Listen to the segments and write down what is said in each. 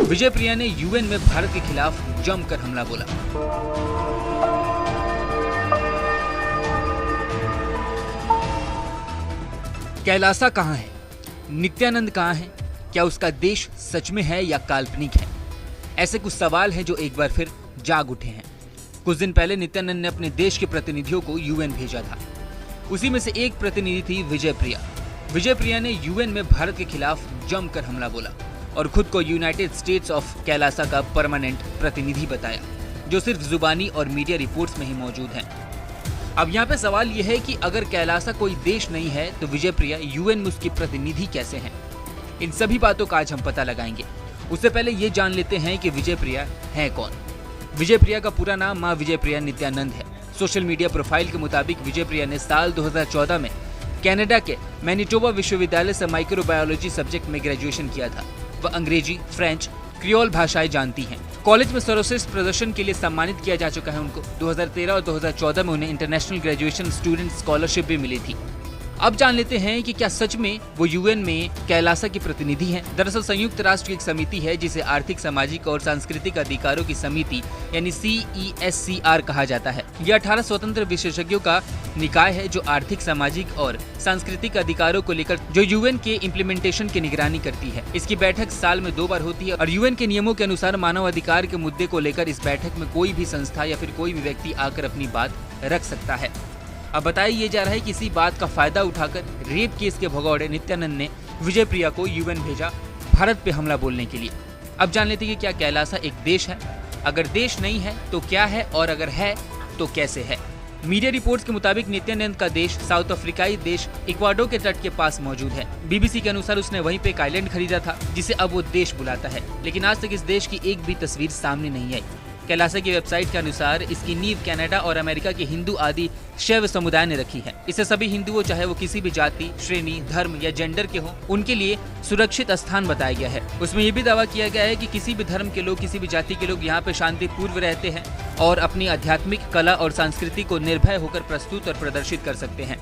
विजय प्रिया ने यूएन में भारत के खिलाफ जमकर हमला बोला। कैलासा कहां है? नित्यानंद कहां है? क्या उसका देश सच में है या काल्पनिक है? ऐसे कुछ सवाल हैं जो एक बार फिर जाग उठे हैं। कुछ दिन पहले नित्यानंद ने अपने देश के प्रतिनिधियों को यूएन भेजा था। उसी में से एक प्रतिनिधि थी विजय प्रिया। विजय प्रिया ने यूएन में भारत के खिलाफ जमकर हमला बोला और खुद को यूनाइटेड स्टेट्स ऑफ कैलासा का परमानेंट प्रतिनिधि बताया, जो सिर्फ जुबानी और मीडिया रिपोर्ट्स में ही मौजूद है। अब यहाँ पे सवाल यह है कि अगर कैलासा कोई देश नहीं है तो विजय प्रिया यूएन में उसकी प्रतिनिधि कैसे हैं? इन सभी बातों का आज हम पता लगाएंगे। उससे पहले ये जान लेते हैं कि विजय प्रिया है कौन। विजय प्रिया का पूरा नाम मां विजय प्रिया नित्यानंद है। सोशल मीडिया प्रोफाइल के मुताबिक विजय प्रिया ने साल 2014 में कनाडा के मैनिटोबा विश्वविद्यालय से माइक्रोबायोलॉजी सब्जेक्ट में ग्रेजुएशन किया था। वह अंग्रेजी, फ्रेंच, क्रियोल भाषाएं जानती हैं। कॉलेज में सर्वश्रेष्ठ प्रदर्शन के लिए सम्मानित किया जा चुका है उनको। 2013 और 2014 में उन्हें इंटरनेशनल ग्रेजुएशन स्टूडेंट स्कॉलरशिप भी मिली थी। अब जान लेते हैं कि क्या सच में वो यूएन में कैलासा की प्रतिनिधि हैं। दरअसल संयुक्त राष्ट्र की एक समिति है जिसे आर्थिक, सामाजिक और सांस्कृतिक अधिकारों की समिति यानी CESCR कहा जाता है। यह 18 स्वतंत्र विशेषज्ञों का निकाय है जो आर्थिक, सामाजिक और सांस्कृतिक अधिकारों को लेकर जो यूएन के इम्प्लीमेंटेशन की निगरानी करती है। इसकी बैठक साल में 2 बार होती है और यूएन के नियमों के अनुसार मानव अधिकार के मुद्दे को लेकर इस बैठक में कोई भी संस्था या फिर कोई भी व्यक्ति आकर अपनी बात रख सकता है। अब बताया ये जा रहा है कि इसी बात का फायदा उठाकर रेप केस के भगौड़े नित्यानंद ने विजय प्रिया को यूएन भेजा भारत पे हमला बोलने के लिए। अब जान लेते हैं कि क्या कैलासा एक देश है? अगर देश नहीं है तो क्या है, और अगर है तो कैसे है? मीडिया रिपोर्ट्स के मुताबिक नित्यानंद का देश साउथ अफ्रीकाई देश इक्वाडोर के तट के पास मौजूद है। BBC के अनुसार उसने वहीं पे एक आइलैंड खरीदा था जिसे अब वो देश बुलाता है, लेकिन आज तक इस देश की एक भी तस्वीर सामने नहीं आई। कैलासा की वेबसाइट के अनुसार इसकी नींव कनाडा और अमेरिका के हिंदू आदि शैव समुदाय ने रखी है। इसे सभी हिंदुओं, चाहे वो किसी भी जाति, श्रेणी, धर्म या जेंडर के हों, उनके लिए सुरक्षित स्थान बताया गया है। उसमें ये भी दावा किया गया है कि किसी भी धर्म के लोग, किसी भी जाति के लोग यहाँ पे शांतिपूर्व रहते हैं और अपनी आध्यात्मिक, कला और संस्कृति को निर्भय होकर प्रस्तुत और प्रदर्शित कर सकते हैं।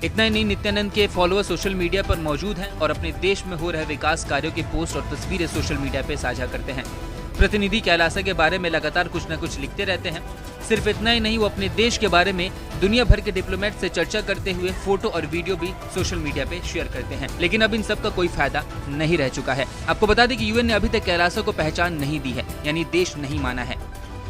इतना ही नहीं, नित्यानंद के फॉलोअर सोशल मीडिया पर मौजूद हैं और अपने देश में हो रहे विकास कार्यों के पोस्ट और तस्वीरें सोशल मीडिया पे साझा करते हैं। प्रतिनिधि कैलासा के बारे में लगातार कुछ न कुछ लिखते रहते हैं। सिर्फ इतना ही नहीं, वो अपने देश के बारे में दुनिया भर के डिप्लोमेट से चर्चा करते हुए फोटो और वीडियो भी सोशल मीडिया पे शेयर करते हैं। लेकिन अब इन सब का कोई फायदा नहीं रह चुका है। आपको बता दें कि यूएन ने अभी तक कैलासा को पहचान नहीं दी है, यानी देश नहीं माना है।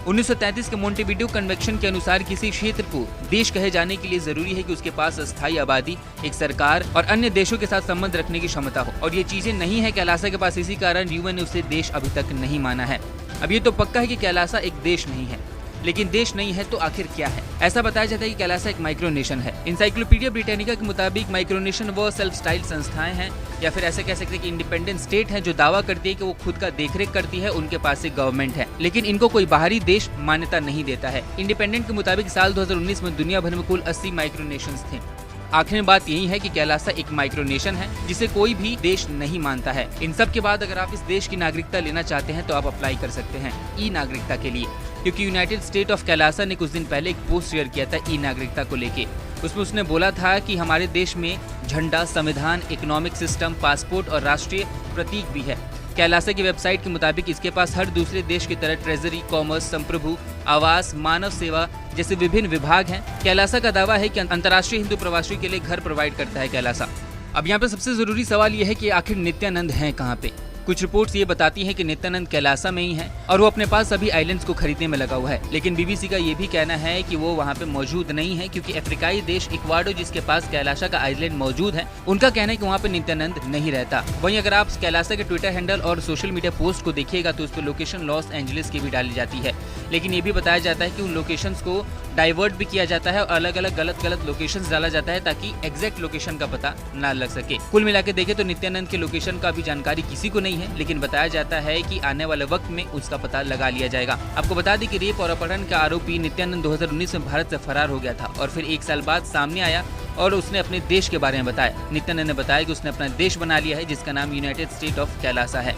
1933 के मोंटेविडियो कन्वेंशन के अनुसार किसी क्षेत्र को देश कहे जाने के लिए जरूरी है कि उसके पास अस्थायी आबादी, एक सरकार और अन्य देशों के साथ संबंध रखने की क्षमता हो, और ये चीजें नहीं है कैलासा के पास। इसी कारण यूएन ने उसे देश अभी तक नहीं माना है। अब ये तो पक्का है कि कैलासा एक देश नहीं है, लेकिन देश नहीं है तो आखिर क्या है? ऐसा बताया जाता है कि कैलासा एक माइक्रोनेशन है। इंसाइक्लोपीडिया ब्रिटानिका के मुताबिक माइक्रोनेशन वो सेल्फ स्टाइल संस्थाएं हैं, या फिर ऐसे कह सकते हैं कि इंडिपेंडेंट स्टेट है जो दावा करती है कि वो खुद का देखरेख करती है, उनके पास एक गवर्नमेंट है, लेकिन इनको कोई बाहरी देश मान्यता नहीं देता है। इंडिपेंडेंट के मुताबिक साल 2019 में दुनिया भर में कुल 80 माइक्रोनेशंस थे। आखिर में बात यही है कि कैलासा एक माइक्रोनेशन है जिसे कोई भी देश नहीं मानता है। इन सब के बाद अगर आप इस देश की नागरिकता लेना चाहते हैं तो आप अप्लाई कर सकते हैं ई नागरिकता के लिए, क्योंकि यूनाइटेड स्टेट ऑफ कैलासा ने कुछ दिन पहले एक पोस्ट शेयर किया था ई नागरिकता को लेके। उसमें उसने बोला था कि हमारे देश में झंडा, संविधान, इकोनॉमिक सिस्टम, पासपोर्ट और राष्ट्रीय प्रतीक भी है। कैलासा की वेबसाइट के मुताबिक इसके पास हर दूसरे देश की तरह ट्रेजरी, कॉमर्स, संप्रभु, आवास, मानव सेवा जैसे विभिन्न विभाग हैं। कैलासा का दावा है कि अंतर्राष्ट्रीय हिंदू प्रवासियों के लिए घर प्रोवाइड करता है कैलासा। अब यहाँ पे सबसे जरूरी सवाल यह है कि आखिर नित्यानंद हैं कहाँ पे? कुछ रिपोर्ट्स ये बताती हैं कि नित्यानंद कैलासा में ही है और वो अपने पास सभी आइलैंड्स को खरीदने में लगा हुआ है, लेकिन BBC का ये भी कहना है कि वो वहाँ पे मौजूद नहीं है, क्योंकि अफ्रीकाई देश इक्वाडोर जिसके पास कैलासा का आइलैंड मौजूद है, उनका कहना है कि वहाँ पे नित्यानंद नहीं रहता। वहीं अगर आप कैलासा के ट्विटर हैंडल और सोशल मीडिया पोस्ट को देखिएगा तो उस पर लोकेशन लॉस एंजलिस की भी डाली जाती है, लेकिन ये भी बताया जाता है कि उन लोकेशंस को डाइवर्ट भी किया जाता है और अलग अलग गलत लोकेशंस डाला जाता है ताकि एग्जैक्ट लोकेशन का पता ना लग सके। कुल मिला के देखें तो नित्यानंद के लोकेशन का भी जानकारी किसी को नहीं है, लेकिन बताया जाता है कि आने वाले वक्त में उसका पता लगा लिया जाएगा। आपको बता दें कि रेप और अपहरण का आरोपी नित्यानंद 2019 में भारत से फरार हो गया था और फिर 1 साल बाद सामने आया और उसने अपने देश के बारे में बताया। नित्यानंद ने बताया कि उसने अपना देश बना लिया है जिसका नाम यूनाइटेड स्टेट ऑफ कैलासा है।